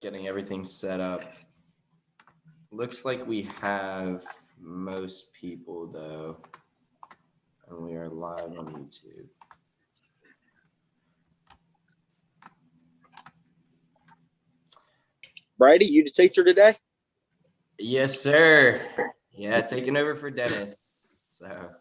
Getting everything set up. Looks like we have most people though, and we are live on YouTube. Brady, you the teacher today? Yes, sir. Yeah, taking over for Dennis. So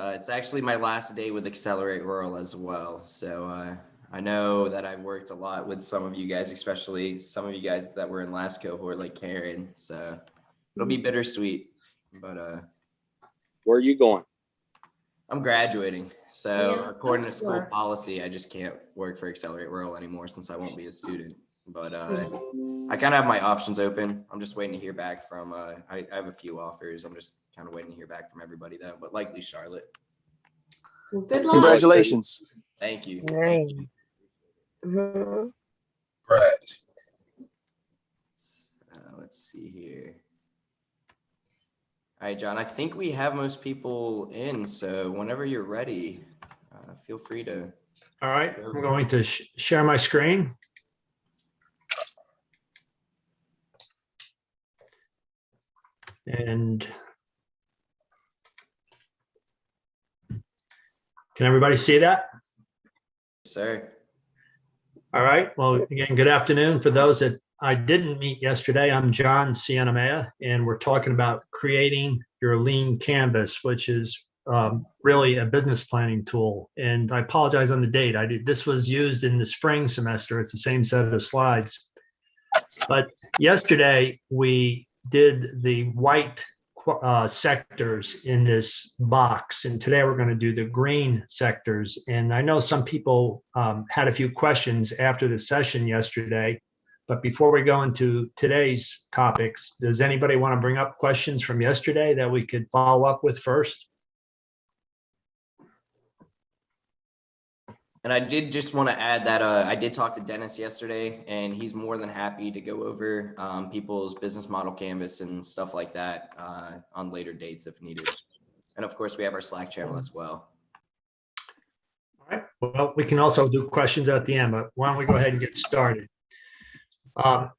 it's actually my last day with Accelerate Rural as well. So I know that I've worked a lot with some of you guys, especially some of you guys that were in last cohort, like Karen. So it'll be bittersweet, but Where are you going? I'm graduating. So Yeah, according to school sure. policy, I just can't work for Accelerate Rural anymore since I won't be a student. But I kind of have my options open. I'm just waiting to hear back from, I have a few offers. I'm just kind of waiting to hear back from everybody though, but likely Charlotte. Well, good luck. Congratulations. Thank you. Right. Thank you. Mhm. Right. Let's see here. All right, John, I think we have most people in. So whenever you're ready, feel free to. All right, I'm going to share my screen. And can everybody see that? Sir. All right, well, again, good afternoon. For those that I didn't meet yesterday, I'm John Cianamea, and we're talking about creating your lean canvas, which is really a business planning tool. And I apologize on the date. This was used in the spring semester. It's the same set of slides. But yesterday we did the white sectors in this box, and today we're going to do the green sectors. And I know some people had a few questions after the session yesterday, but before we go into today's topics, does anybody want to bring up questions from yesterday that we could follow up with first? And I did just want to add that I did talk to Dennis yesterday, and he's more than happy to go over people's business model canvas and stuff like that on later dates if needed. And of course, we have our Slack channel as well. All right. Well, we can also do questions at the end, but why don't we go ahead and get started?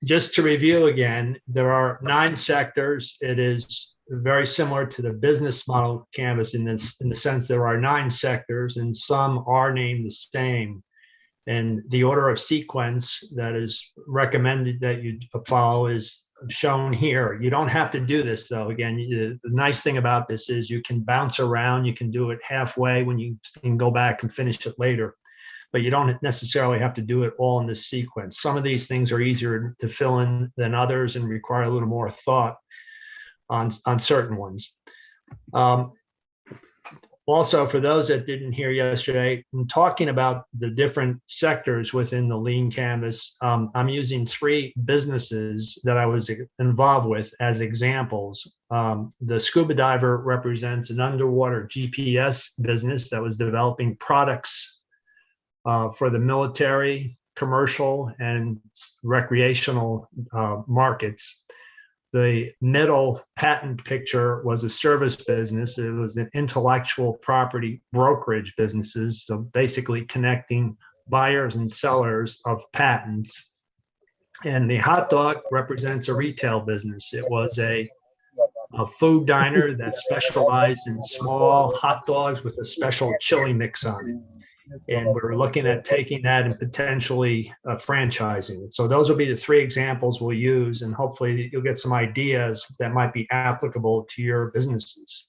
Just to review again, there are 9 sectors. It is very similar to the business model canvas in the sense there are 9 sectors, and some are named the same. And the order of sequence that is recommended that you follow is shown here. You don't have to do this though. Again, the nice thing about this is you can bounce around. You can do it halfway when you can go back and finish it later. But you don't necessarily have to do it all in this sequence. Some of these things are easier to fill in than others and require a little more thought on certain ones. Also, for those that didn't hear yesterday, I'm talking about the different sectors within the Lean Canvas. I'm using 3 businesses that I was involved with as examples. The scuba diver represents an underwater GPS business that was developing products for the military, commercial, and recreational markets. The middle patent picture was a service business. It was an intellectual property brokerage businesses, so basically connecting buyers and sellers of patents. And the hot dog represents a retail business. It was a food diner that specialized in small hot dogs with a special chili mix on it. And we're looking at taking that and potentially franchising it. So those will be the 3 examples we'll use, and hopefully you'll get some ideas that might be applicable to your businesses.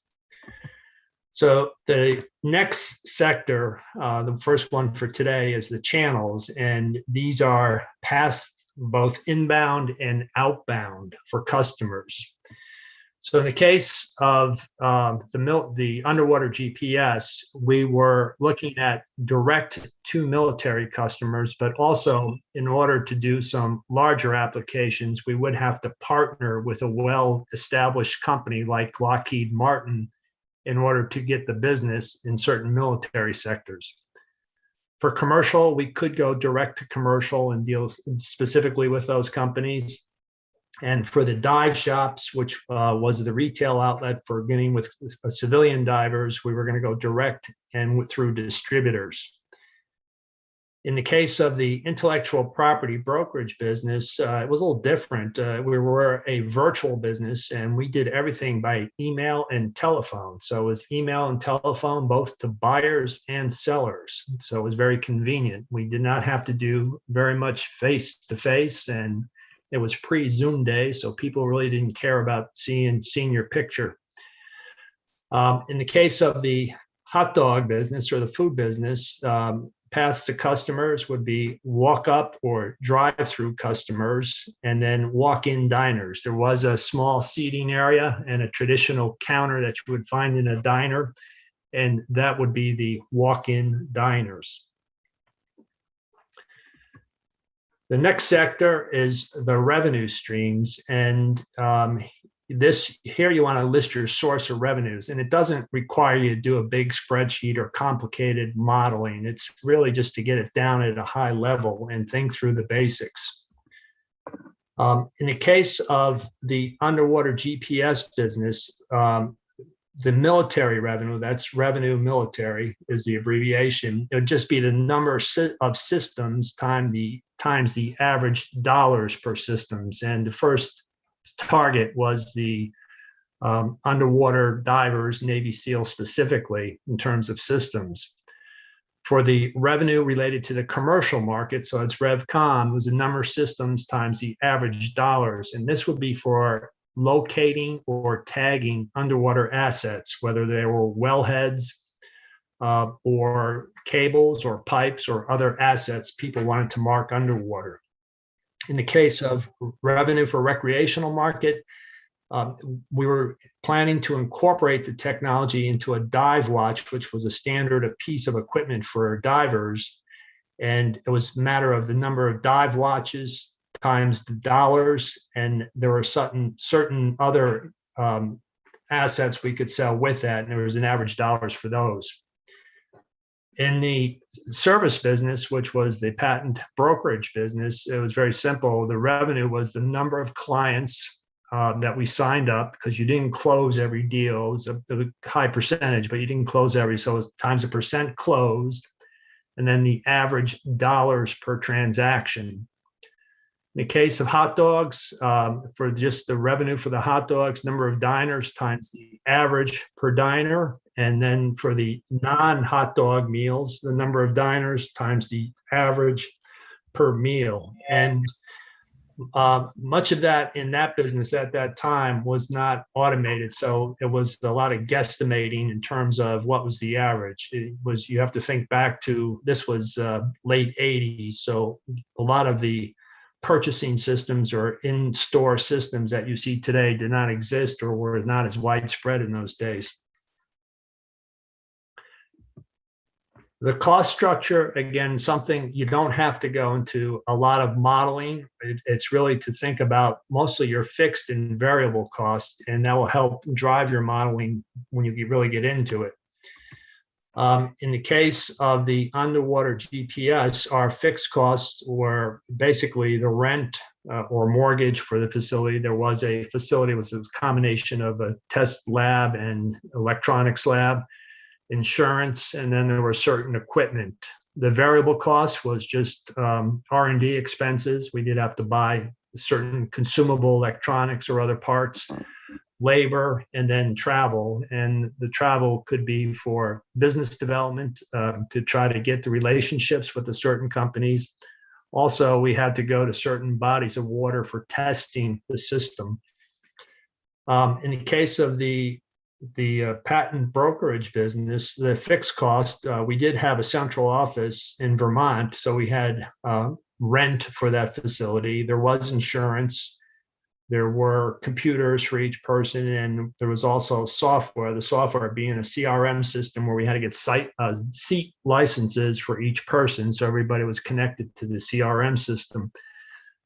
So the next sector, the first one for today, is the channels, and these are past both inbound and outbound for customers. So in the case of the underwater GPS, we were looking at direct to military customers, but also in order to do some larger applications, we would have to partner with a well-established company like Lockheed Martin in order to get the business in certain military sectors. For commercial, we could go direct to commercial and deal specifically with those companies. And for the dive shops, which was the retail outlet for getting with civilian divers, we were going to go direct and through distributors. In the case of the intellectual property brokerage business, it was a little different. We were a virtual business and we did everything by email and telephone. So it was email and telephone, both to buyers and sellers. So it was very convenient. We did not have to do very much face to face, and it was pre-Zoom day, so people really didn't care about seeing your picture. In the case of the hot dog business or the food business, paths to customers would be walk up or drive through customers, and then walk in diners. There was a small seating area and a traditional counter that you would find in a diner, and that would be the walk-in diners. The next sector is the revenue streams, and this here you want to list your source of revenues, and it doesn't require you to do a big spreadsheet or complicated modeling. It's really just to get it down at a high level and think through the basics. In the case of the underwater GPS business, the military revenue, that's revenue military is the abbreviation. It would just be the number of systems times the average dollars per systems. And the first target was the underwater divers, Navy SEAL specifically, in terms of systems. For the revenue related to the commercial market, so it's RevCom, was the number of systems times the average dollars. And this would be for locating or tagging underwater assets, whether they were wellheads or cables or pipes or other assets people wanted to mark underwater. In the case of revenue for recreational market, we were planning to incorporate the technology into a dive watch, which was a standard piece of equipment for divers. And it was a matter of the number of dive watches times the dollars, and there were certain other assets we could sell with that, and there was an average dollars for those. In the service business, which was the patent brokerage business, it was very simple. The revenue was the number of clients that we signed up, because you didn't close every deal. It was a high percentage, but you didn't close every, so it was times the percent closed, and then the average dollars per transaction. In the case of hot dogs, for just the revenue for the hot dogs, number of diners times the average per diner. And then for the non-hot dog meals, the number of diners times the average per meal. And much of that in that business at that time was not automated. So it was a lot of guesstimating in terms of what was the average. It was, you have to think back to, this was late 80s. So a lot of the purchasing systems or in-store systems that you see today did not exist or were not as widespread in those days. The cost structure, again, something you don't have to go into a lot of modeling. It's really to think about mostly your fixed and variable costs, and that will help drive your modeling when you really get into it. In the case of the underwater GPS, our fixed costs were basically the rent or mortgage for the facility. There was a facility, it was a combination of a test lab and electronics lab, insurance, and then there were certain equipment. The variable cost was just R&D expenses. We did have to buy certain consumable electronics or other parts, labor, and then travel. And the travel could be for business development to try to get the relationships with the certain companies. Also, we had to go to certain bodies of water for testing the system. In the case of the patent brokerage business, the fixed cost, we did have a central office in Vermont, so we had rent for that facility. There was insurance. There were computers for each person, and there was also software, the software being a CRM system where we had to get seat licenses for each person, so everybody was connected to the CRM system.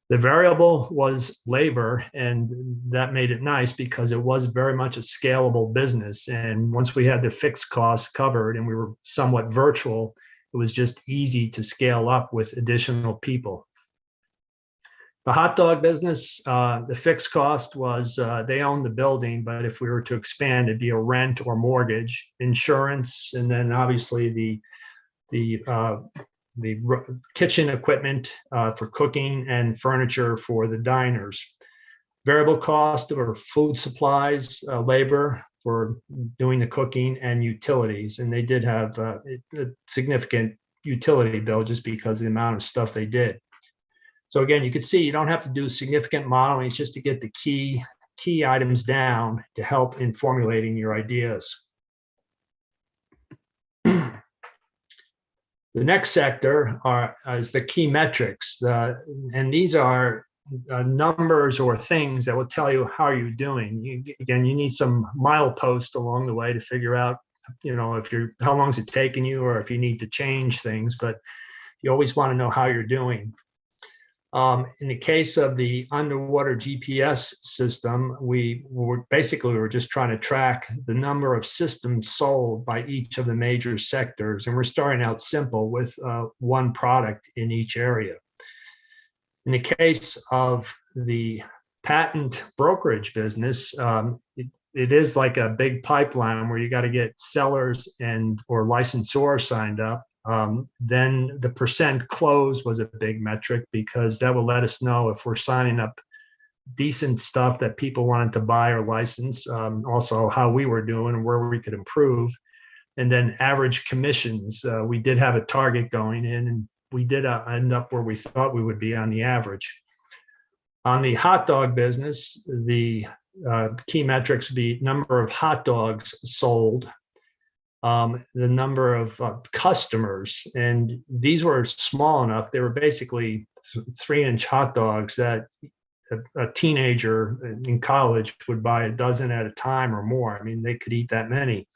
The variable was labor, and that made it nice because it was very much a scalable business. And once we had the fixed costs covered and we were somewhat virtual, it was just easy to scale up with additional people. The hot dog business, the fixed cost was they owned the building, but if we were to expand, it'd be a rent or mortgage, insurance, and then obviously the kitchen equipment for cooking and furniture for the diners. Variable cost or food supplies, labor for doing the cooking, and utilities. And they did have a significant utility bill just because of the amount of stuff they did. So again, you can see you don't have to do significant modeling. It's just to get the key items down to help in formulating your ideas. The next sector is the key metrics. And these are numbers or things that will tell you how you're doing. Again, you need some milepost along the way to figure out, how long is it taking you, or if you need to change things, but you always want to know how you're doing. In the case of the underwater GPS system, we were just trying to track the number of systems sold by each of the major sectors. And we're starting out simple with one product in each area. In the case of the patent brokerage business, it is like a big pipeline where you got to get sellers or licensors signed up. Then the percent close was a big metric because that will let us know if we're signing up decent stuff that people wanted to buy or license, also how we were doing and where we could improve. And then average commissions, we did have a target going in, and we did end up where we thought we would be on the average. On the hot dog business, the key metrics would be number of hot dogs sold, the number of customers, and these were small enough. They were basically 3-inch hot dogs that a teenager in college would buy a dozen at a time or more. I mean, they could eat that many,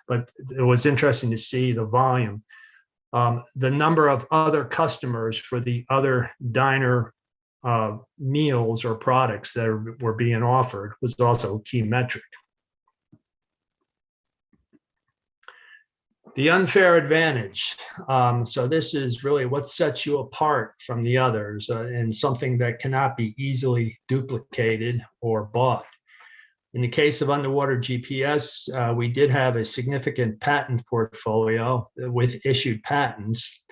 but it was interesting to see the volume. The number of other customers for the other diner meals or products that were being offered was also a key metric. The unfair advantage. So this is really what sets you apart from the others, and something that cannot be easily duplicated or bought. In the case of underwater GPS, we did have a significant patent portfolio with issued patents.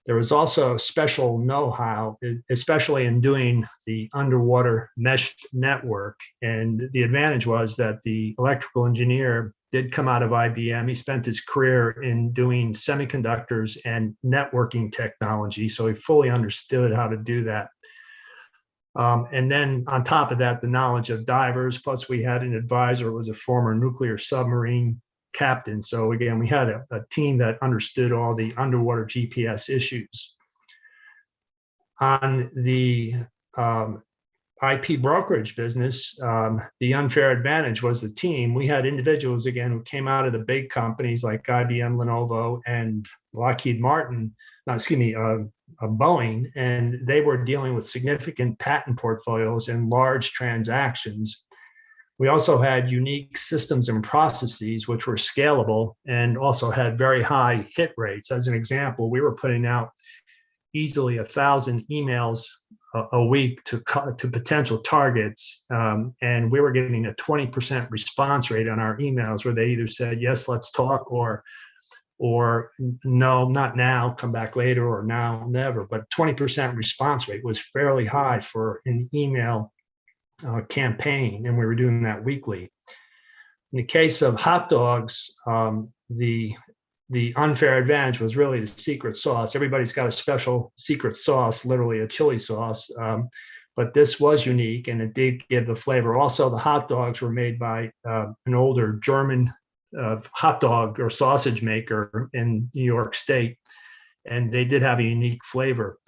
There was also special know-how, especially in doing the underwater mesh network. And the advantage was that the electrical engineer did come out of IBM. He spent his career in doing semiconductors and networking technology, so he fully understood how to do that. And then on top of that, the knowledge of divers, plus we had an advisor who was a former nuclear submarine captain. So again, we had a team that understood all the underwater GPS issues. On the IP brokerage business, the unfair advantage was the team. We had individuals, again, who came out of the big companies like IBM, Lenovo, and Lockheed Martin, Boeing, and they were dealing with significant patent portfolios and large transactions. We also had unique systems and processes which were scalable and also had very high hit rates. As an example, we were putting out easily 1,000 emails a week to potential targets, and we were getting a 20% response rate on our emails where they either said, yes, let's talk, or no, not now, come back later, or now, never. But 20% response rate was fairly high for an email campaign, and we were doing that weekly. In the case of hot dogs, the unfair advantage was really the secret sauce. Everybody's got a special secret sauce, literally a chili sauce, but this was unique, and it did give the flavor. Also, the hot dogs were made by an older German hot dog or sausage maker in New York State, and they did have a unique flavor.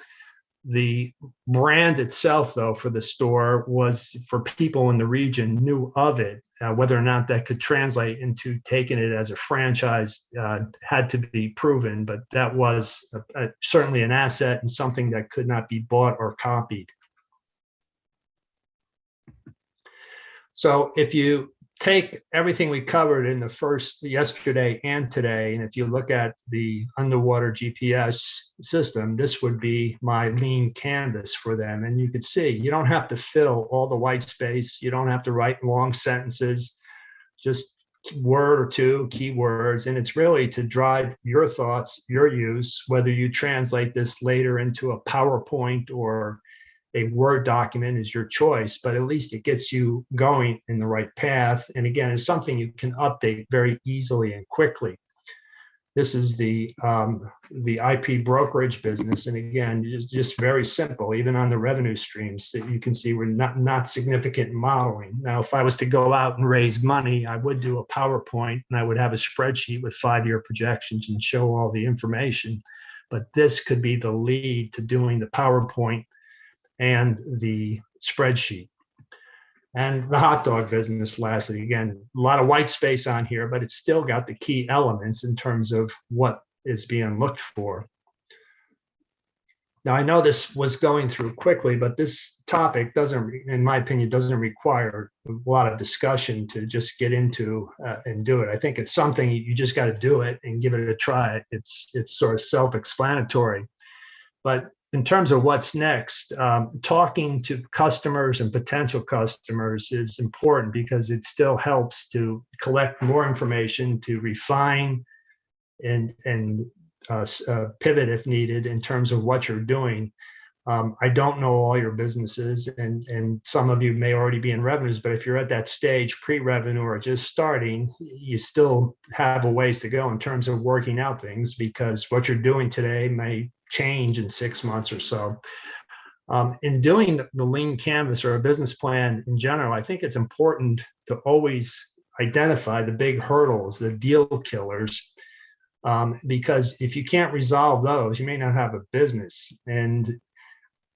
The brand itself, though, for the store was for people in the region knew of it. Whether or not that could translate into taking it as a franchise had to be proven, but that was certainly an asset and something that could not be bought or copied. So if you take everything we covered in the first yesterday and today, and if you look at the underwater GPS system, this would be my lean canvas for them. And you could see you don't have to fill all the white space. You don't have to write long sentences. Just word or two, keywords, and it's really to drive your thoughts, your use, whether you translate this later into a PowerPoint or a Word document is your choice, but at least it gets you going in the right path. And again, it's something you can update very easily and quickly. This is the IP brokerage business. And again, just very simple, even on the revenue streams that you can see we're not significant modeling. Now, if I was to go out and raise money, I would do a PowerPoint and I would have a spreadsheet with 5-year projections and show all the information. But this could be the lead to doing the PowerPoint and the spreadsheet. And the hot dog business, lastly, again, a lot of white space on here, but it's still got the key elements in terms of what is being looked for. Now, I know this was going through quickly, but this topic doesn't, in my opinion, doesn't require a lot of discussion to just get into and do it. I think it's something you just got to do it and give it a try. It's sort of self-explanatory. But in terms of what's next, talking to customers and potential customers is important because it still helps to collect more information, to refine and pivot if needed in terms of what you're doing. I don't know all your businesses, and some of you may already be in revenues, but if you're at that stage, pre-revenue or just starting, you still have a ways to go in terms of working out things because what you're doing today may change in 6 months or so. In doing the lean canvas or a business plan in general, I think it's important to always identify the big hurdles, the deal killers, because if you can't resolve those, you may not have a business. And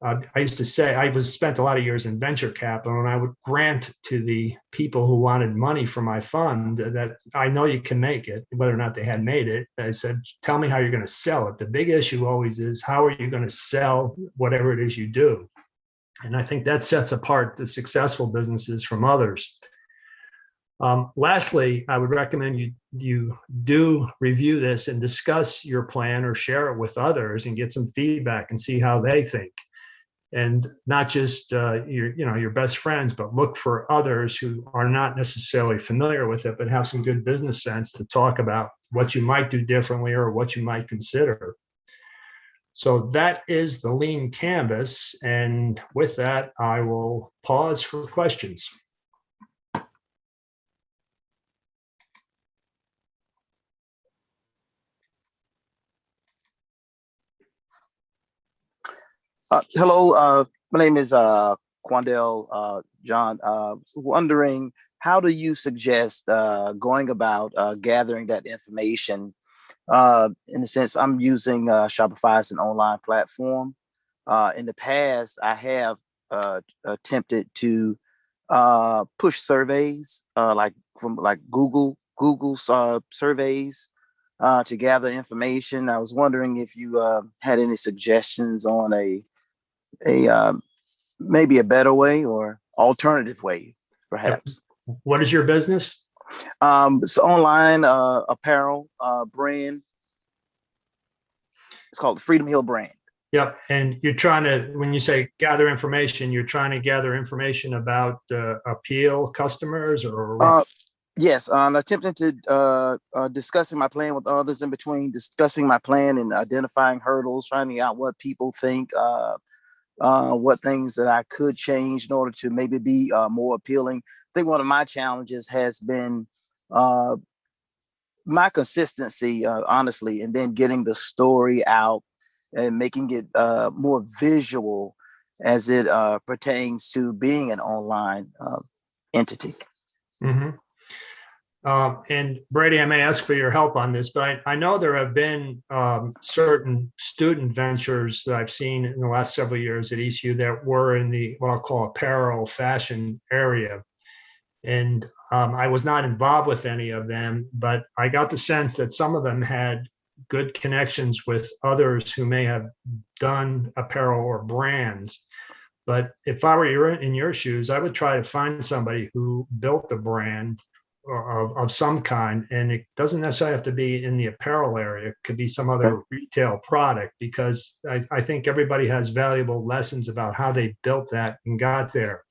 I used to say I spent a lot of years in venture capital, and I would grant to the people who wanted money for my fund that I know you can make it, whether or not they had made it. I said, tell me how you're going to sell it. The big issue always is how are you going to sell whatever it is you do? And I think that sets apart the successful businesses from others. Lastly, I would recommend you do review this and discuss your plan or share it with others and get some feedback and see how they think. And not just your best friends, but look for others who are not necessarily familiar with it, but have some good business sense to talk about what you might do differently or what you might consider. So that is the lean canvas. And with that, I will pause for questions. Hello, my name is Quandell John. Wondering, how do you suggest going about gathering that information? In the sense, I'm using Shopify as an online platform. In the past, I have attempted to push surveys like Google surveys to gather information. I was wondering if you had any suggestions on a maybe a better way or alternative way, perhaps. What is your business? It's online apparel brand. It's called the Freedom Hill brand. Yep. And you're trying to, when you say gather information, you're trying to gather information about appeal customers or yes, I'm attempting to discussing my plan with others, in between discussing my plan and identifying hurdles, finding out what people think, what things that I could change in order to maybe be more appealing. I think one of my challenges has been my consistency, honestly, and then getting the story out and making it more visual as it pertains to being an online entity. Mm-hmm. And Brady, I may ask for your help on this, but I know there have been certain student ventures that I've seen in the last several years at ECU that were in the what I'll call apparel fashion area. And I was not involved with any of them, but I got the sense that some of them had good connections with others who may have done apparel or brands. But if I were in your shoes, I would try to find somebody who built the brand of some kind, and it doesn't necessarily have to be in the apparel area. It could be some other retail product, because I think everybody has valuable lessons about how they built that and got there.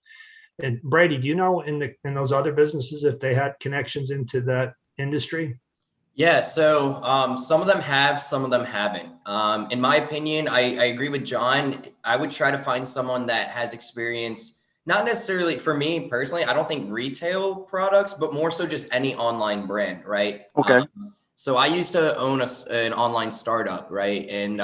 And Brady, do you know in those other businesses if they had connections into that industry? Yeah, so some of them have, some of them haven't. In my opinion, I agree with John. I would try to find someone that has experience, not necessarily for me personally, I don't think retail products, but more so just any online brand, right? Okay. So I used to own an online startup, right? And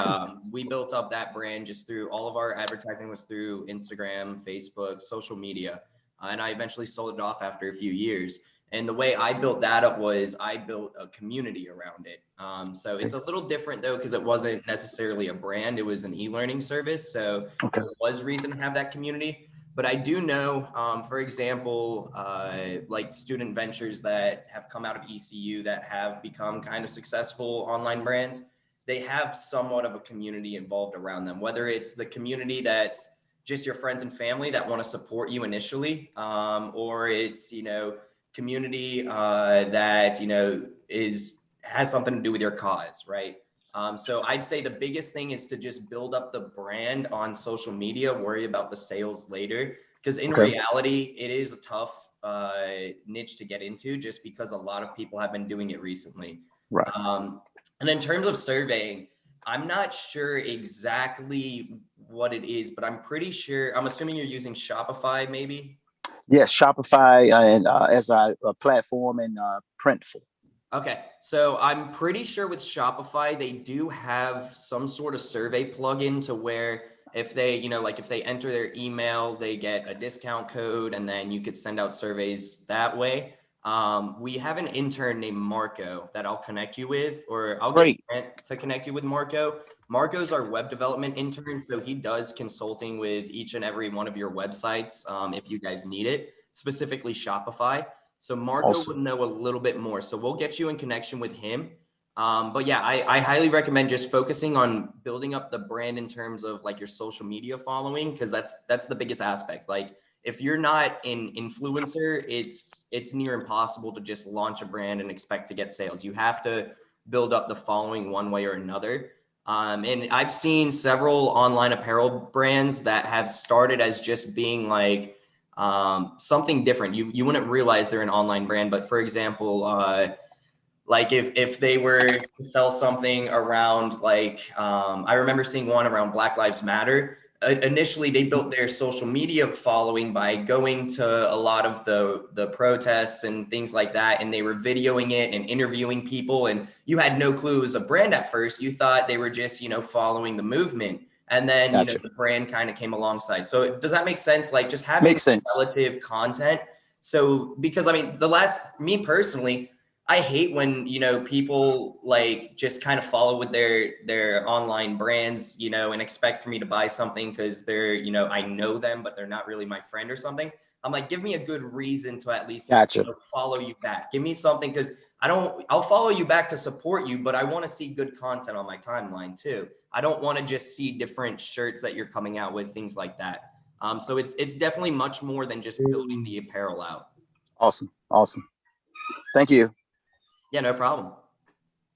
we built up that brand just through all of our advertising was through Instagram, Facebook, social media. And I eventually sold it off after a few years. And the way I built that up was I built a community around it. So it's a little different though, because it wasn't necessarily a brand. It was an e-learning service. So Okay. there was reason to have that community. But I do know, for example, like student ventures that have come out of ECU that have become kind of successful online brands, they have somewhat of a community involved around them, whether it's the community that's just your friends and family that want to support you initially, or it's, community that, has something to do with your cause, right? So I'd say the biggest thing is to just build up the brand on social media, worry about the sales later. Because in reality, it is a tough niche to get into just because a lot of people have been doing it recently. Right. And in terms of surveying, I'm not sure exactly what it is, but I'm pretty sure, I'm assuming you're using Shopify maybe? Yes, Shopify and as a platform and Printful. Okay, so I'm pretty sure with Shopify, they do have some sort of survey plugin to where if they, like if they enter their email, they get a discount code and then you could send out surveys that way. We have an intern named Marco that I'll connect you with, or I'll get Brent to connect you with Marco. Marco's our web development intern, so he does consulting with each and every one of your websites if you guys need it, specifically Shopify. So Marco would know a little bit more. So we'll get you in connection with him. But yeah, I highly recommend just focusing on building up the brand in terms of like your social media following, because that's the biggest aspect. Like if you're not an influencer, it's near impossible to just launch a brand and expect to get sales. You have to build up the following one way or another. And I've seen several online apparel brands that have started as just being like something different. You wouldn't realize they're an online brand, but for example, like if they were to sell something around like, I remember seeing one around Black Lives Matter. Initially, they built their social media following by going to a lot of the protests and things like that. And they were videoing it and interviewing people. And you had no clue it was a brand at first. You thought they were just, following the movement. And then, the brand kind of came alongside. So does that make sense? Like just having relative content. So, because I mean, me personally, I hate when, people like just kind of follow with their online brands, and expect for me to buy something because they're, I know them, but they're not really my friend or something. I'm like, give me a good reason to at least follow you back. Give me something, because I'll follow you back to support you, but I want to see good content on my timeline too. I don't want to just see different shirts that you're coming out with, things like that. So it's definitely much more than just building the apparel out. Awesome. Thank you. Yeah, no problem.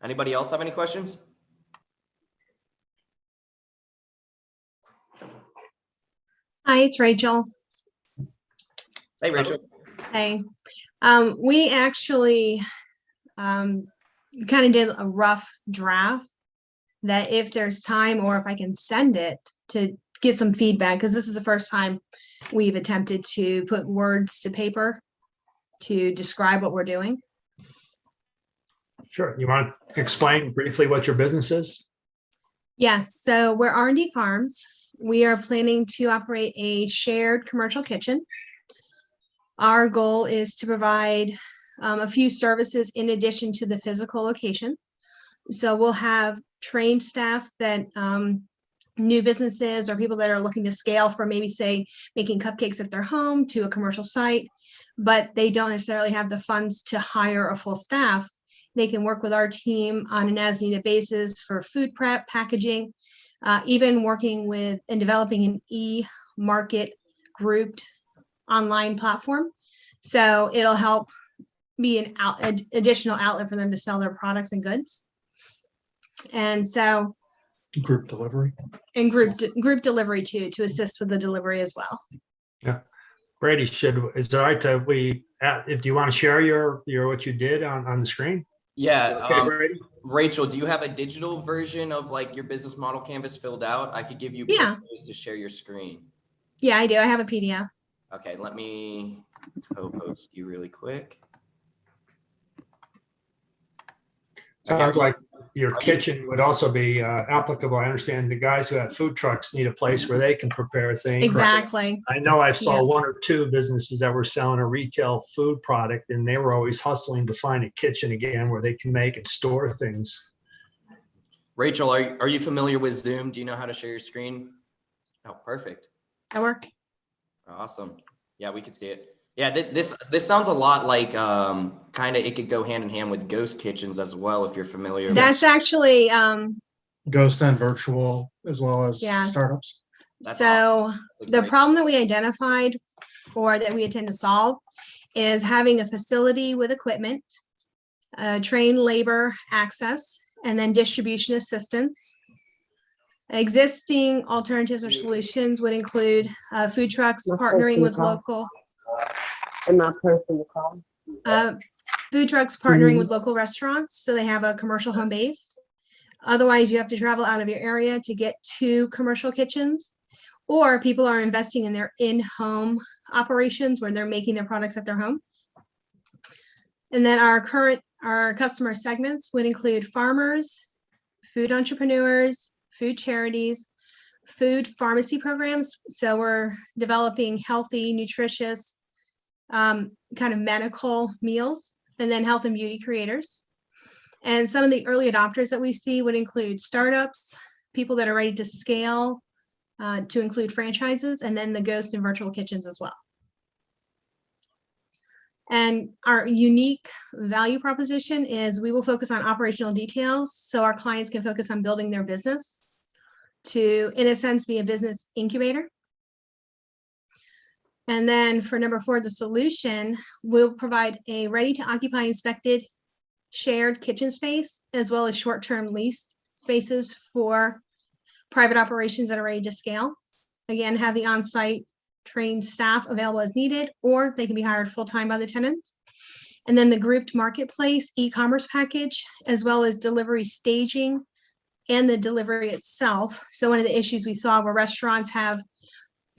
Anybody else have any questions? Hi, it's Rachel. Hey, Rachel. Hey. We actually kind of did a rough draft that if there's time or if I can send it to get some feedback, because this is the first time we've attempted to put words to paper to describe what we're doing. Sure. You want to explain briefly what your business is? Yes. So we're R&D Farms. We are planning to operate a shared commercial kitchen. Our goal is to provide a few services in addition to the physical location. So we'll have trained staff that new businesses or people that are looking to scale from maybe say making cupcakes at their home to a commercial site, but they don't necessarily have the funds to hire a full staff. They can work with our team on an as-needed basis for food prep, packaging, even working with and developing an e-market grouped online platform. So it'll help be an additional outlet for them to sell their products and goods. And so group delivery and group delivery too, to assist with the delivery as well. Yeah. Brady, is it all right to if you want to share your what you did on the screen? Yeah. Okay, Brady. Rachel, do you have a digital version of like your business model canvas filled out? I could give you Yeah. ways to share your screen. Yeah, I do. I have a PDF. Okay, let me co-host you really quick. Sounds like your kitchen would also be applicable. I understand the guys who have food trucks need a place where they can prepare things. Exactly. I know I saw Yeah. one or two businesses that were selling a retail food product, and they were always hustling to find a kitchen again where they can make and store things. Rachel, are you familiar with Zoom? Do you know how to share your screen? Oh, perfect. That work? Awesome. Yeah, we can see it. Yeah, this sounds a lot like kind of it could go hand in hand with ghost kitchens as well if you're familiar. That's actually Ghost and virtual as well as Yeah. startups. That's so awesome. That's a the great- problem that we identified or that we intend to solve is having a facility with equipment, trained labor access, and then distribution assistance. Existing alternatives or solutions would include food trucks My partnering with personal local In my personal call. food trucks partnering with local restaurants, so they have a commercial home base. Otherwise, you have to travel out of your area to get to commercial kitchens, or people are investing in their in-home operations where they're making their products at their home. And then our customer segments would include farmers, food entrepreneurs, food charities, food pharmacy programs. So we're developing healthy, nutritious, kind of medical meals, and then health and beauty creators. And some of the early adopters that we see would include startups, people that are ready to scale to include franchises, and then the ghost and virtual kitchens as well. And our unique value proposition is we will focus on operational details so our clients can focus on building their business to, in a sense, be a business incubator. And then for number 4, the solution will provide a ready to occupy inspected shared kitchen space, as well as short-term leased spaces for private operations that are ready to scale. Again, have the on-site trained staff available as needed, or they can be hired full-time by the tenants. And then the grouped marketplace e-commerce package, as well as delivery staging and the delivery itself. So one of the issues we saw where restaurants have,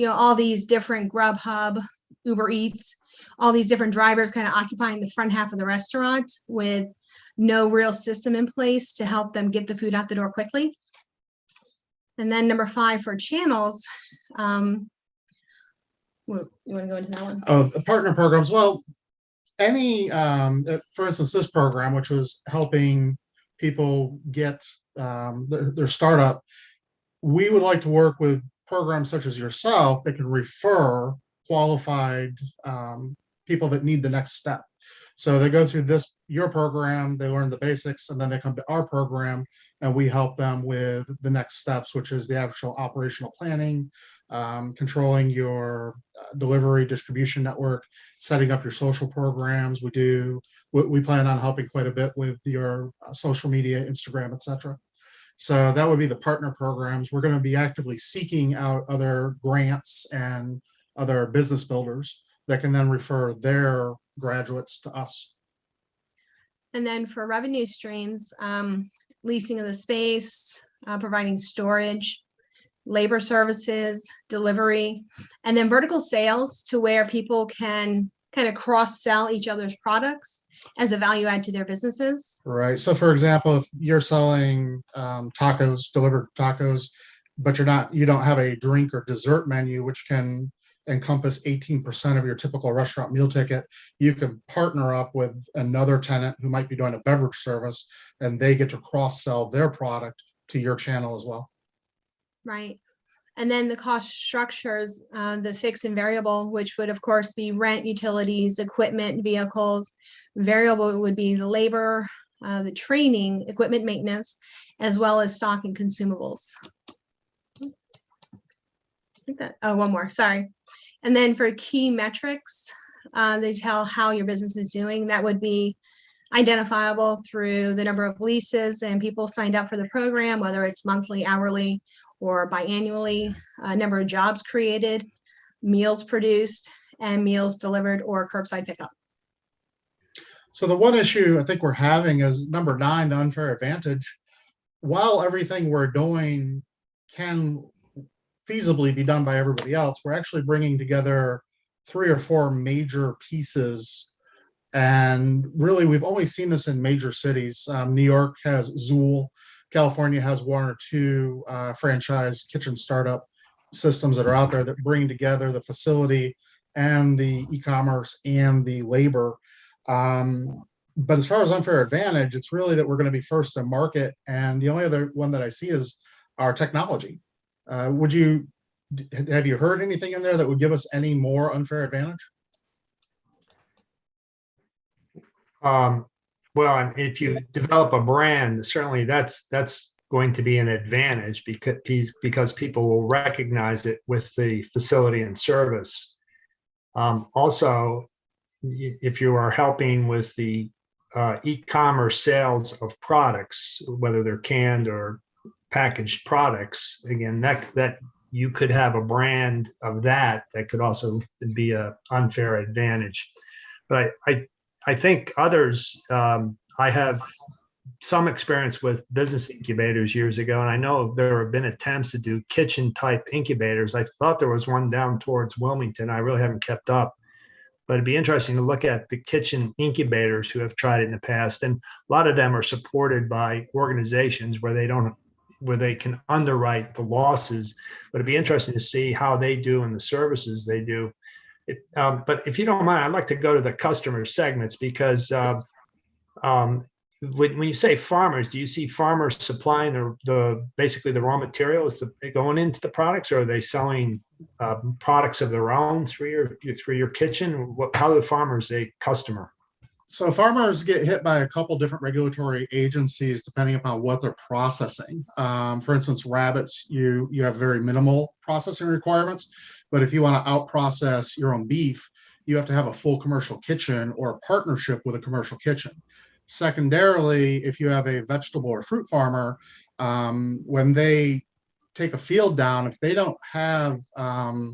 all these different Grubhub, Uber Eats, all these different drivers kind of occupying the front half of the restaurant with no real system in place to help them get the food out the door quickly. And then number 5 for channels, you want to go into that one? Oh, the partner programs. Well, for instance, this program, which was helping people get their startup, we would like to work with programs such as yourself that can refer qualified people that need the next step. So they go through your program, they learn the basics, and then they come to our program and we help them with the next steps, which is the actual operational planning, controlling your delivery distribution network, setting up your social programs. We plan on helping quite a bit with your social media, Instagram, etc. So that would be the partner programs. We're going to be actively seeking out other grants and other business builders that can then refer their graduates to us. And then for revenue streams, leasing of the space, providing storage, labor services, delivery, and then vertical sales to where people can kind of cross-sell each other's products as a value add to their businesses. Right. So for example, if you're selling tacos, delivered tacos, but you don't have a drink or dessert menu, which can encompass 18% of your typical restaurant meal ticket, you can partner up with another tenant who might be doing a beverage service, and they get to cross-sell their product to your channel as well. Right. And then the cost structures, the fixed and variable, which would of course be rent, utilities, equipment, vehicles. Variable would be the labor, the training, equipment maintenance, as well as stock and consumables. One more, sorry. And then for key metrics, they tell how your business is doing. That would be identifiable through the number of leases and people signed up for the program, whether it's monthly, hourly, or biannually, number of jobs created, meals produced, and meals delivered or curbside pickup. So the one issue I think we're having is number 9, the unfair advantage. While everything we're doing can feasibly be done by everybody else, we're actually bringing together 3 or 4 major pieces. And really, we've only seen this in major cities. New York has Zool. California has 1 or 2 franchise kitchen startup systems that are out there that bring together the facility and the e-commerce and the labor. But as far as unfair advantage, it's really that we're going to be first to market. And the only other one that I see is our technology. Have you heard anything in there that would give us any more unfair advantage? Well, and if you develop a brand, certainly that's going to be an advantage because people will recognize it with the facility and service. Also, if you are helping with the e-commerce sales of products, whether they're canned or packaged products, again, that you could have a brand of that could also be an unfair advantage. But I think others, I have some experience with business incubators years ago, and I know there have been attempts to do kitchen type incubators. I thought there was one down towards Wilmington. I really haven't kept up, but it'd be interesting to look at the kitchen incubators who have tried it in the past. And a lot of them are supported by organizations where they can underwrite the losses, but it'd be interesting to see how they do and the services they do. But if you don't mind, I'd like to go to the customer segments because when you say farmers, do you see farmers supplying basically the raw materials going into the products, or are they selling products of their own through your kitchen? How are the farmers a customer? So farmers get hit by a couple different regulatory agencies depending upon what they're processing. For instance, rabbits, you have very minimal processing requirements, but if you want to out-process your own beef, you have to have a full commercial kitchen or a partnership with a commercial kitchen. Secondarily, if you have a vegetable or fruit farmer, when they take a field down, if they don't have,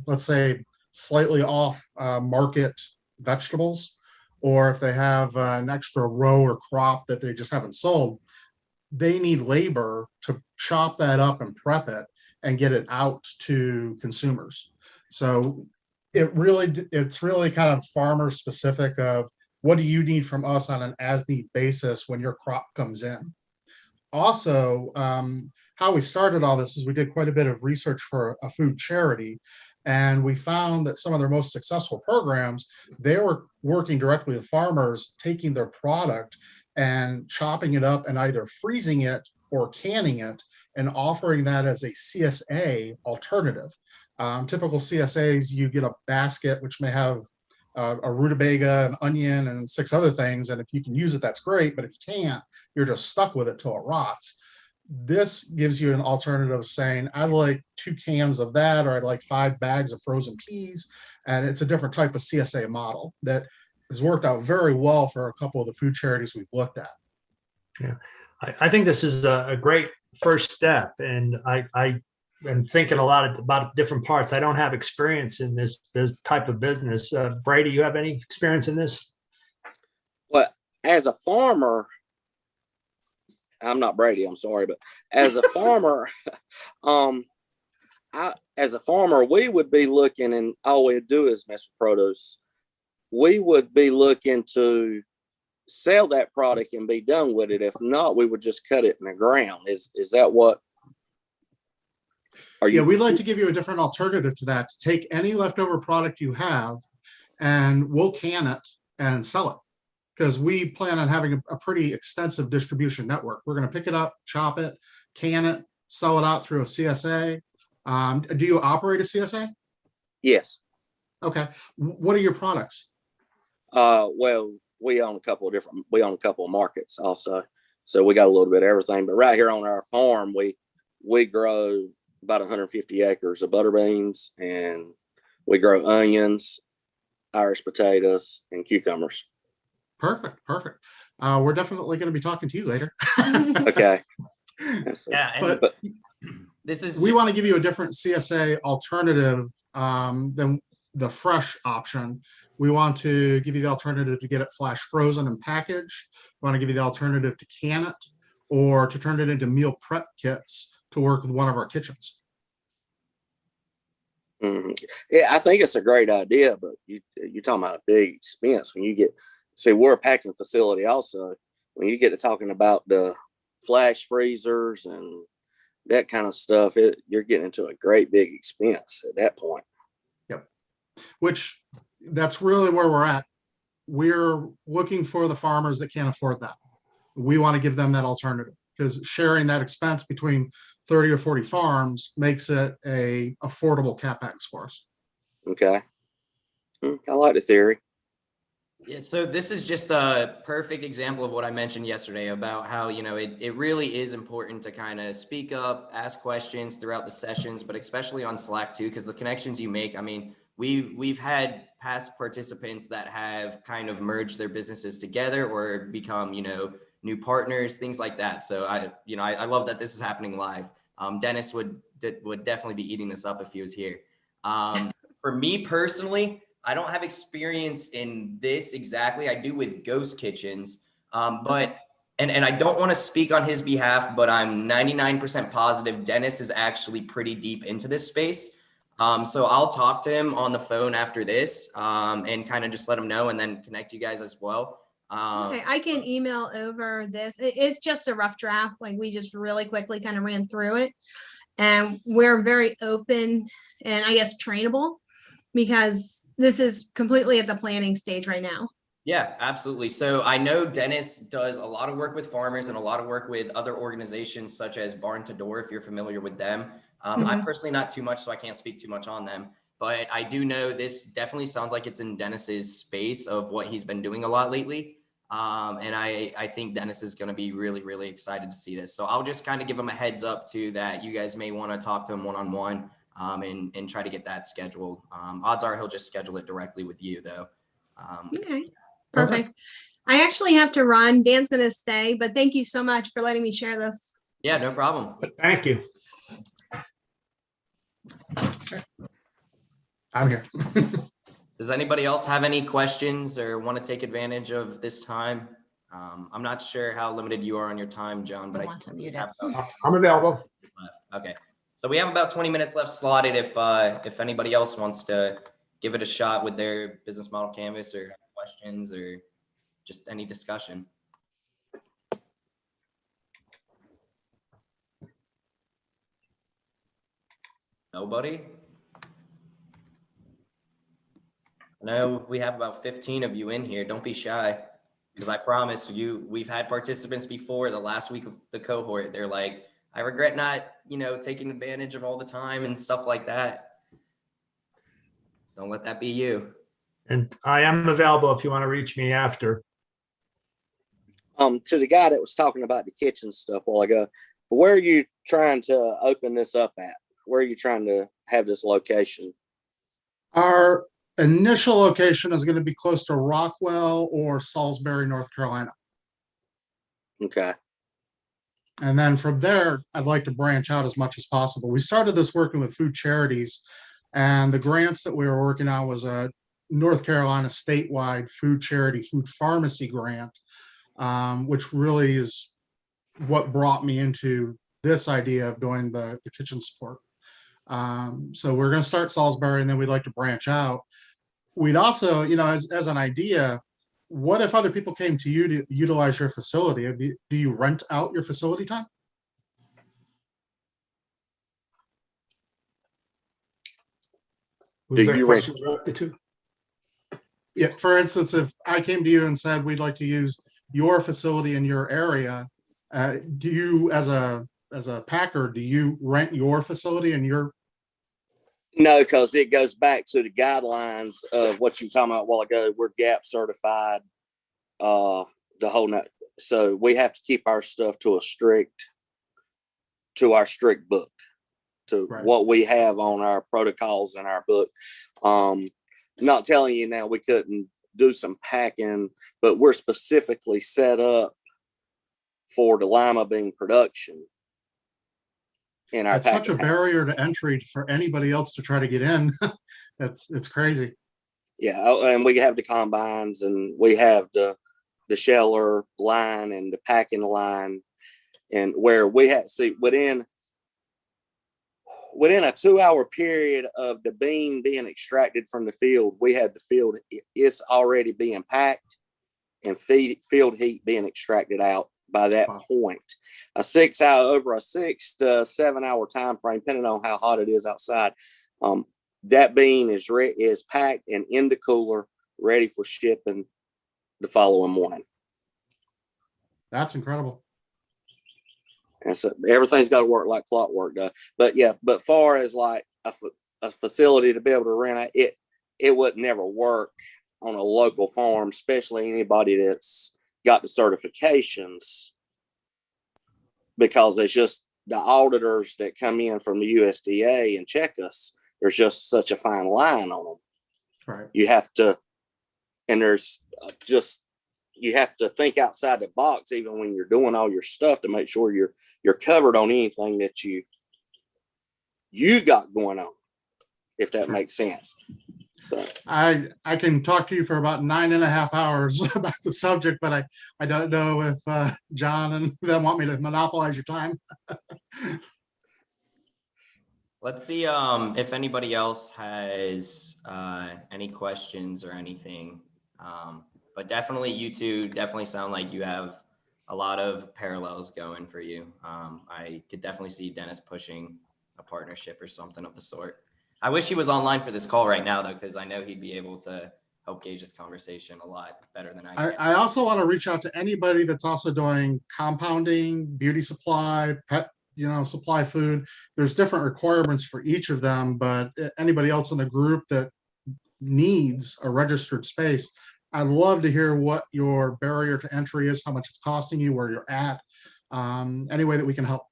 let's say, slightly off market vegetables, or if they have an extra row or crop that they just haven't sold, they need labor to chop that up and prep it and get it out to consumers. So it's really kind of farmer specific of what do you need from us on an as-need basis when your crop comes in. Also, how we started all this is we did quite a bit of research for a food charity, and we found that some of their most successful programs, they were working directly with farmers, taking their product and chopping it up and either freezing it or canning it and offering that as a CSA alternative. Typical CSAs, you get a basket which may have a rutabaga, an onion, and 6 other things. And if you can use it, that's great. But if you can't, you're just stuck with it till it rots. This gives you an alternative saying, I'd like 2 cans of that, or I'd like 5 bags of frozen peas. And it's a different type of CSA model that has worked out very well for a couple of the food charities we've looked at. Yeah, I think this is a great first step. And I am thinking a lot about different parts. I don't have experience in this type of business. Brady, you have any experience in this? Well, as a farmer, I'm not Brady, I'm sorry, but as a farmer, we would be looking, and all we do is mess with produce. We would be looking to sell that product and be done with it. If not, we would just cut it in the ground. Is that what? Yeah, we'd like to give you a different alternative to that. To take any leftover product you have, and we'll can it and sell it, because we plan on having a pretty extensive distribution network. We're going to pick it up, chop it, can it, sell it out through a CSA. Do you operate a CSA? Yes. Okay. What are your products? Well, we own a couple of markets also. So we got a little bit of everything. But right here on our farm, we grow about 150 acres of butter beans, and we grow onions, Irish potatoes, and cucumbers. Perfect. We're definitely going to be talking to you later. Okay. Yeah, we want to give you a different CSA alternative than the fresh option. We want to give you the alternative to get it flash frozen and packaged. We want to give you the alternative to can it or to turn it into meal prep kits to work with one of our kitchens. Yeah, I think it's a great idea, but you're talking about a big expense when you get, see, we're a packing facility also. When you get to talking about the flash freezers and that kind of stuff, you're getting into a great big expense at that point. Yep. Which that's really where we're at. We're looking for the farmers that can't afford that. We want to give them that alternative because sharing that expense between 30 or 40 farms makes it a affordable CapEx for us. Okay. I like the theory. Yeah, so this is just a perfect example of what I mentioned yesterday about how, you know, it really is important to kind of speak up, ask questions throughout the sessions, but especially on Slack too, because the connections you make, I mean, we've had past participants that have kind of merged their businesses together or become, you know, new partners, things like that. So I love that this is happening live. Dennis would definitely be eating this up if he was here. For me personally, I don't have experience in this exactly. I do with ghost kitchens, but I don't want to speak on his behalf, but I'm 99% positive Dennis is actually pretty deep into this space. So I'll talk to him on the phone after this and kind of just let him know and then connect you guys as well. Okay, I can email over this. It's just a rough draft. Like we just really quickly kind of ran through it. And we're very open and I guess trainable because this is completely at the planning stage right now. Yeah, absolutely. So I know Dennis does a lot of work with farmers and a lot of work with other organizations such as Barn to Door, if you're familiar with them. I'm personally not too much, so I can't speak too much on them. But I do know this definitely sounds like it's in Dennis's space of what he's been doing a lot lately. And I think Dennis is going to be really, really excited to see this. So I'll just kind of give him a heads up too that you guys may want to talk to him one-on-one and try to get that scheduled. Odds are he'll just schedule it directly with you though. Okay, perfect. I actually have to run. Dan's going to stay, but thank you so much for letting me share this. Yeah, no problem. Thank you. I'm here. Does anybody else have any questions or want to take advantage of this time? I'm not sure how limited you are on your time, John, but I'm available. Okay. So we have about 20 minutes left slotted if anybody else wants to give it a shot with their business model canvas or questions or just any discussion. Nobody? No, we have about 15 of you in here. Don't be shy. Because I promise you, we've had participants before the last week of the cohort. They're like, I regret not, taking advantage of all the time and stuff like that. Don't let that be you. And I am available if you want to reach me after. To the guy that was talking about the kitchen stuff a while ago, where are you trying to open this up at? Where are you trying to have this location? Our initial location is going to be close to Rockwell or Salisbury, North Carolina. Okay. And then from there, I'd like to branch out as much as possible. We started this working with food charities, and the grants that we were working on was a North Carolina statewide food charity, food pharmacy grant, which really is what brought me into this idea of doing the kitchen support. So we're going to start Salisbury, and then we'd like to branch out. We'd also, as an idea, what if other people came to you to utilize your facility? Do you rent out your facility time? Was that question directed to? Yeah, for instance, if I came to you and said, we'd like to use your facility in your area, do you, as a packer, do you rent your facility and your? No, because it goes back to the guidelines of what you were talking about a while ago. We're GAP certified, the whole night. So we have to keep our stuff to our strict book, to Right. what we have on our protocols in our book. Not telling you now we couldn't do some packing, but we're specifically set up for the lima bean production. in our It's such a packet house. barrier to entry for anybody else to try to get in. It's crazy. Yeah, and we have the combines, and we have the sheller line and the packing line, and where we had within a 2-hour period of the bean being extracted from the field, we had the field, it's already being packed and field heat being extracted out by that point. Over a 6 to 7 hour time frame, depending on how hot it is outside, that bean is packed and in the cooler, ready for shipping the following morning. That's incredible. And so everything's got to work like clockwork does. But far as like a facility to be able to rent it would never work on a local farm, especially anybody that's got the certifications, because it's just the auditors that come in from the USDA and check us. There's just such a fine line on them. Right. You have to, and there's just, you have to think outside the box, even when you're doing all your stuff, to make sure you're covered on anything that you got going on, if that makes sense. So I can talk to you for about 9.5 hours about the subject, but I don't know if John and them want me to monopolize your time. Let's see if anybody else has any questions or anything. But definitely you two definitely sound like you have a lot of parallels going for you. I could definitely see Dennis pushing a partnership or something of the sort. I wish he was online for this call right now, though, because I know he'd be able to help gauge this conversation a lot better than I can. I also want to reach out to anybody that's also doing compounding, beauty supply, pet, supply food. There's different requirements for each of them, but anybody else in the group that needs a registered space, I'd love to hear what your barrier to entry is, how much it's costing you, where you're at, any way that we can help.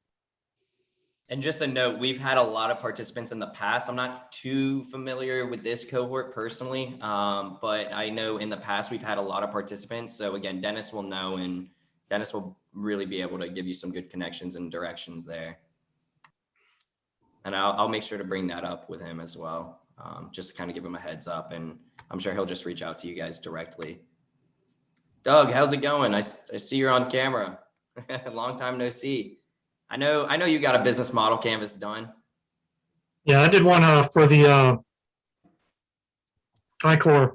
And just a note, we've had a lot of participants in the past. I'm not too familiar with this cohort personally, but I know in the past we've had a lot of participants. So again, Dennis will know, and Dennis will really be able to give you some good connections and directions there. And I'll make sure to bring that up with him as well, just to kind of give him a heads up. And I'm sure he'll just reach out to you guys directly. Doug, how's it going? I see you're on camera. Long time no see. I know you got a business model canvas done. Yeah, I did one for the ICOR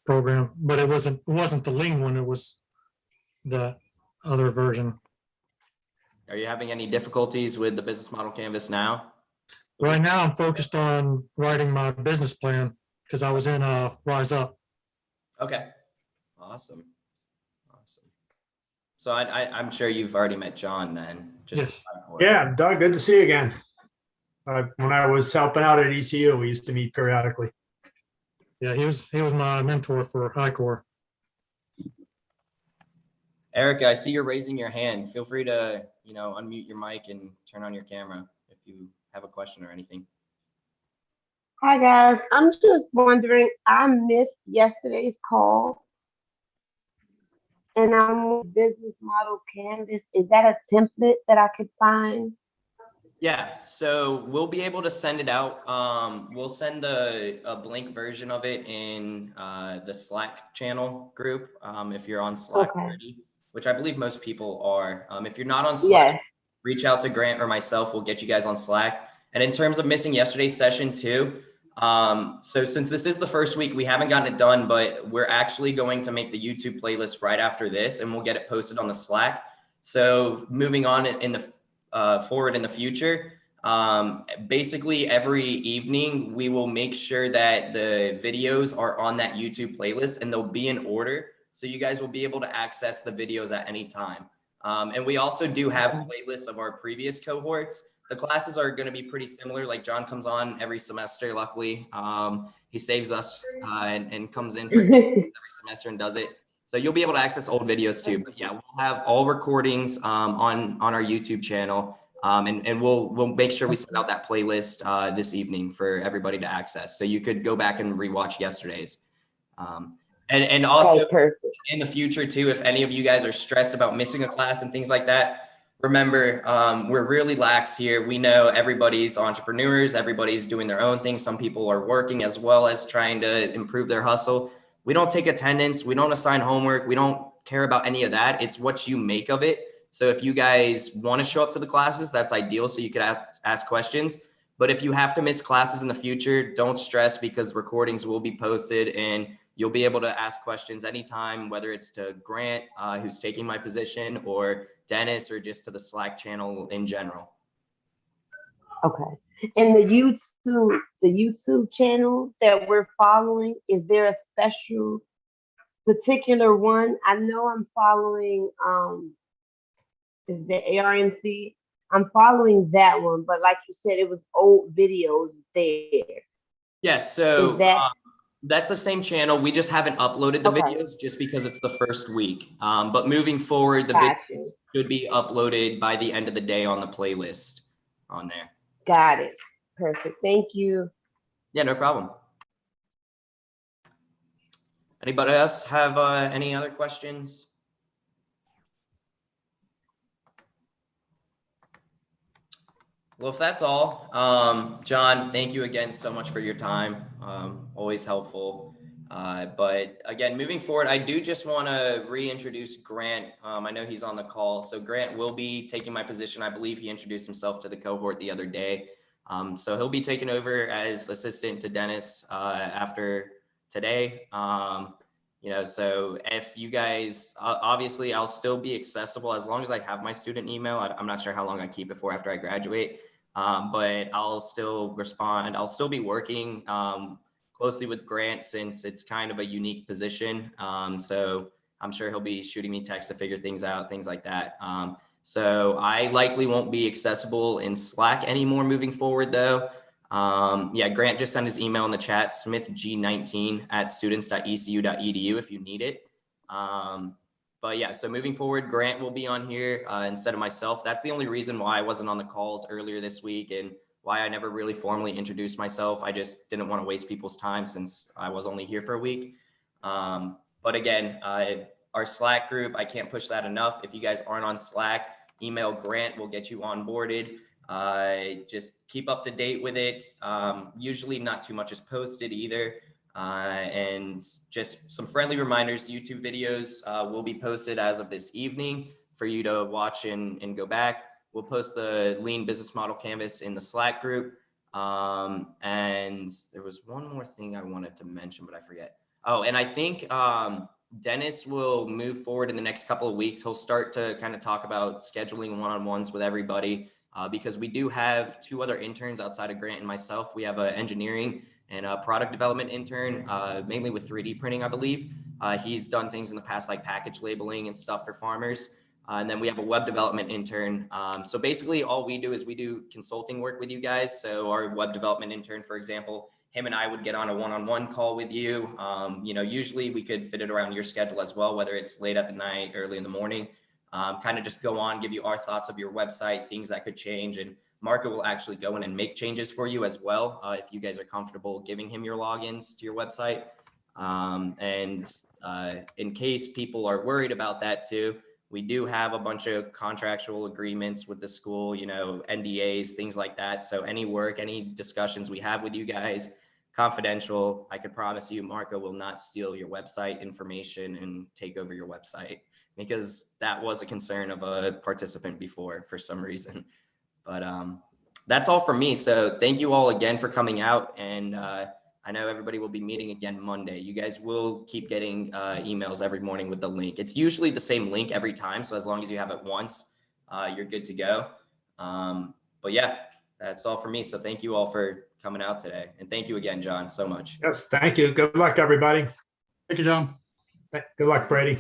program, but it wasn't the lean one. It was the other version. Are you having any difficulties with the business model canvas now? Right now, I'm focused on writing my business plan because I was in Rise Up. Okay, awesome. So I'm sure you've already met John then. Yes. Yeah, Doug, good to see you again. When I was helping out at ECU, we used to meet periodically. Yeah, he was my mentor for ICOR. Erica, I see you're raising your hand. Feel free to, unmute your mic and turn on your camera if you have a question or anything. Hi guys, I'm just wondering, I missed yesterday's call. And I'm with Business Model Canvas. Is that a template that I could find? Yeah, so we'll be able to send it out. We'll send a blank version of it in the Slack channel group if you're on Slack already, which I believe most people are. If you're not on Slack, reach out to Grant or myself. We'll get you guys on Slack. And in terms of missing yesterday's session too, so since this is the first week, we haven't gotten it done, but we're actually going to make the YouTube playlist right after this, and we'll get it posted on the Slack. So moving on in the forward in the future, basically every evening we will make sure that the videos are on that YouTube playlist and they'll be in order. So you guys will be able to access the videos at any time. And we also do have playlists of our previous cohorts. The classes are going to be pretty similar. Like John comes on every semester, luckily. He saves us and comes in for every semester and does it. So you'll be able to access old videos too. But yeah, we'll have all recordings on our YouTube channel. And we'll make sure we send out that playlist this evening for everybody to access. So you could go back and rewatch yesterday's. And also in the future too, if any of you guys are stressed about missing a class and things like that, remember, we're really lax here. We know everybody's entrepreneurs, everybody's doing their own thing. Some people are working as well as trying to improve their hustle. We don't take attendance. We don't assign homework. We don't care about any of that. It's what you make of it. So if you guys want to show up to the classes, that's ideal. So you could ask questions. But if you have to miss classes in the future, don't stress, because recordings will be posted and you'll be able to ask questions anytime, whether it's to Grant, who's taking my position, or Dennis, or just to the Slack channel in general. Okay. And the YouTube channel that we're following, is there a special particular one? I know I'm following is the ARNC. I'm following that one, but like you said, it was old videos there. Yes, so Is that that's the same channel. We just haven't uploaded the okay? videos just because it's the first week. But moving forward, the Got videos you. should be uploaded by the end of the day on the playlist on there. Got it. Perfect. Thank you. Yeah, no problem. Anybody else have any other questions? Well, if that's all, John, thank you again so much for your time. Always helpful. But again, moving forward, I do just want to reintroduce Grant. I know he's on the call. So Grant will be taking my position. I believe he introduced himself to the cohort the other day. So he'll be taking over as assistant to Dennis after today. You know, so if you guys, obviously I'll still be accessible as long as I have my student email. I'm not sure how long I keep it for after I graduate, but I'll still respond. I'll still be working closely with Grant since it's kind of a unique position. So I'm sure he'll be shooting me texts to figure things out, things like that. So I likely won't be accessible in Slack anymore moving forward though. Yeah, Grant just sent his email in the chat, smithg19@students.ecu.edu if you need it. But yeah, so moving forward, Grant will be on here instead of myself. That's the only reason why I wasn't on the calls earlier this week and why I never really formally introduced myself. I just didn't want to waste people's time since I was only here for a week. But again, our Slack group, I can't push that enough. If you guys aren't on Slack, email Grant, we'll get you onboarded. Just keep up to date with it. Usually not too much is posted either. And just some friendly reminders, YouTube videos will be posted as of this evening for you to watch and go back. We'll post the Lean Business Model Canvas in the Slack group. And there was one more thing I wanted to mention, but I forget. Oh, and I think Dennis will move forward in the next couple of weeks. He'll start to kind of talk about scheduling one-on-ones with everybody. Because we do have two other interns outside of Grant and myself. We have an engineering and a product development intern, mainly with 3D printing, I believe. He's done things in the past like package labeling and stuff for farmers. And then we have a web development intern. So basically all we do is we do consulting work with you guys. So our web development intern, for example, him and I would get on a one-on-one call with you. You know, usually we could fit it around your schedule as well, whether it's late at the night, early in the morning. Kind of just go on, give you our thoughts of your website, things that could change. And Marco will actually go in and make changes for you as well, if you guys are comfortable giving him your logins to your website. In case people are worried about that too, we do have a bunch of contractual agreements with the school, you know, NDAs, things like that. So any work, any discussions we have with you guys, confidential. I could promise you Marco will not steal your website information and take over your website, because that was a concern of a participant before for some reason. But that's all from me. So thank you all again for coming out. And I know everybody will be meeting again Monday. You guys will keep getting emails every morning with the link. It's usually the same link every time. So as long as you have it once, you're good to go. But yeah, that's all for me. So thank you all for coming out today. And thank you again, John, so much. Yes, thank you. Good luck, everybody. Thank you, John. Good luck, Brady.